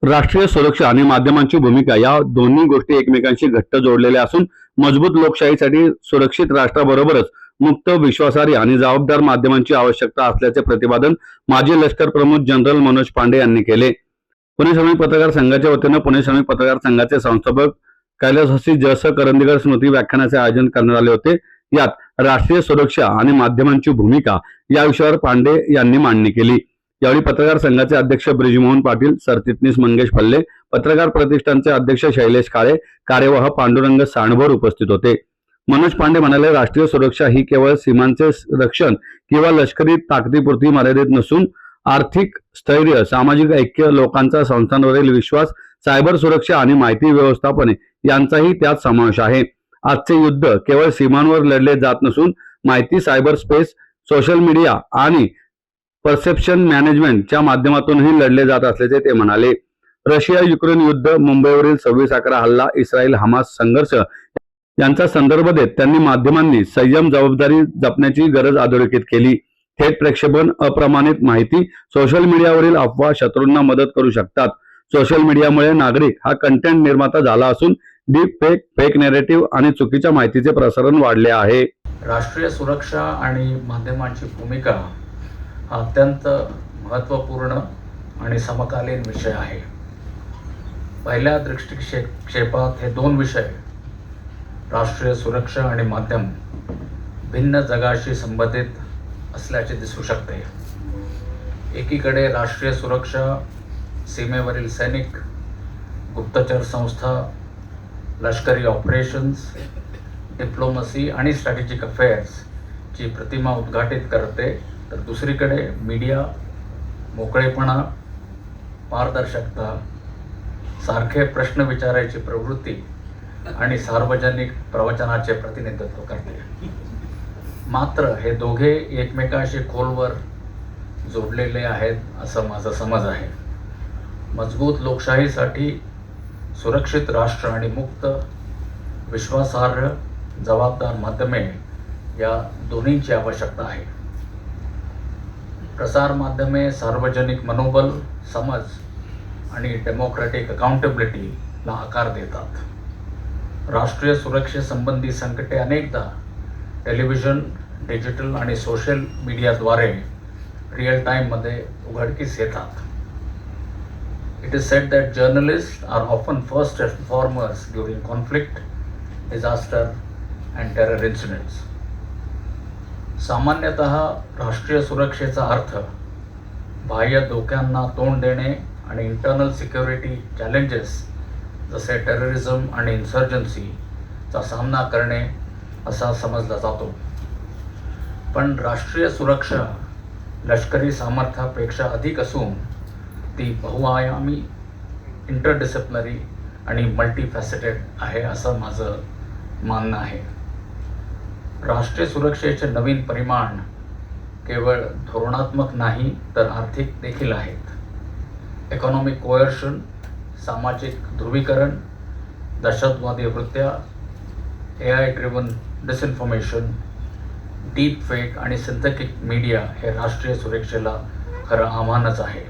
राष्ट्रीय सुरक्षा आणि माध्यमांची भूमिका या दोन्ही गोष्टी एकमेकांशी घट्ट जोडलेल्या असून मजबूत लोकशाहीसाठी सुरक्षित राष्ट्राबरोबरच मुक्त, विश्वासार्ह आणि जबाबदार माध्यमांची आवश्यकता असल्याचे प्रतिपादन माजी लष्कर प्रमुख जनरल मनोज पांडे यांनी केले. पुणे श्रमिक पत्रकार संघाच्या वतीनं पुणे श्रमिक पत्रकार संघाचे संस्थापक कैलासवासी जस करंदीकर स्मृती व्याख्यानाचे आयोजन करण्यात आले होते. यात राष्ट्रीय सुरक्षा आणि माध्यमांची भूमिका या विषयावर पांडे यांनी मांडणी केली. यावेळी पत्रकार संघाचे अध्यक्ष ब्रिजमोहन पाटील, सरचिटणीस मंगेश फल्ले, पत्रकार प्रतिष्ठानचे अध्यक्ष शैलेश काळे, कार्यवाह पांडुरंग सांडभोर उपस्थित होते. मनोज पांडे म्हणाले, राष्ट्रीय सुरक्षा ही केवळ सीमांचे रक्षण किंवा लष्करी ताकदीपुरती मर्यादित नसून आर्थिक स्थैर्य, सामाजिक ऐक्य, लोकांचा संस्थांवरील विश्वास, सायबर सुरक्षा आणि माहिती व्यवस्थापन यांचाही त्यात समावेश आहे. आजचे युद्ध केवळ सीमांवर लढले जात नसून माहिती, सायबर स्पेस, सोशल मीडिया आणि परसेप्शन मॅनेजमेंटच्या माध्यमातूनही लढले जात असल्याचे ते म्हणाले. रशिया युक्रेन युद्ध, मुंबईवरील 26/11 हल्ला, इस्रायल हमास संघर्ष यांचा संदर्भ देत त्यांनी माध्यमांनी संयम, जबाबदारी जपण्याची गरज अधोरेखित केली. थेट प्रक्षेपण, अप्रमाणित माहिती, सोशल मीडियावरील अफवा शत्रूंना मदत करू शकतात. सोशल मीडियामुळे नागरिक हा कंटेंट निर्माता झाला असून डीप फेक, फेक नॅरेटिव्ह आणि चुकीच्या माहितीचे प्रसारण वाढले आहे. राष्ट्रीय सुरक्षा आणि माध्यमांची भूमिका हा अत्यंत महत्त्वपूर्ण आणि समकालीन विषय आहे. पहिल्या दृष्टिक्षेपात हे दोन विषय, राष्ट्रीय सुरक्षा आणि माध्यम, भिन्न जगाशी संबंधित असल्याचे दिसू शकते. एकीकडे राष्ट्रीय सुरक्षा सीमेवरील सैनिक, गुप्तचर संस्था, लष्करी ऑपरेशन्स, डिप्लोमसी आणि स्ट्रॅटेजिक अफेअर्सची प्रतिमा उद्घाटित करते, तर दुसरीकडे मीडिया मोकळेपणा, पारदर्शकता, सारखे प्रश्न विचारायची प्रवृत्ती आणि सार्वजनिक प्रवचनाचे प्रतिनिधित्व करते. मात्र हे दोघे एकमेकांशी खोलवर जोडलेले आहेत असं माझा समज आहे. मजबूत लोकशाहीसाठी सुरक्षित राष्ट्र आणि मुक्त, विश्वासार्ह, जबाबदार माध्यमे या दोन्हींची आवश्यकता आहे. प्रसार माध्यमे सार्वजनिक मनोबल, समज आणि डेमोक्रॅटिक अकाउंटेबिलिटीला आकार देतात. राष्ट्रीय सुरक्षेसंबंधी संकटे अनेकदा टेलिव्हिजन, डिजिटल आणि सोशल मीडियाद्वारे रिअल टाईममध्ये उघडकीस येतात. It is said that journalists are often first informers during conflict, disaster and terror incidents. सामान्यतः राष्ट्रीय सुरक्षेचा अर्थ बाह्य धोक्यांना तोंड देणे आणि इंटरनल सिक्युरिटी चॅलेंजेस जसे टेररिझम आणि इन्सर्जन्सीचा सामना करणे असा समजला जातो. पण राष्ट्रीय सुरक्षा लष्करी सामर्थ्यापेक्षा अधिक असून ती बहुआयामी, इंटरडिसिप्लिनरी आणि मल्टीफॅसेटेड आहे असं माझं मानणं आहे. राष्ट्रीय सुरक्षेचे नवीन परिमाण केवळ धोरणात्मक नाही तर आर्थिक देखील आहेत. इकॉनॉमिक कोअर्शन, सामाजिक ध्रुवीकरण, दहशतवादी वृत्त्या, AI driven disinformation, deep fake आणि सिंथेटिक मीडिया हे राष्ट्रीय सुरक्षेला खरं आव्हानच आहे.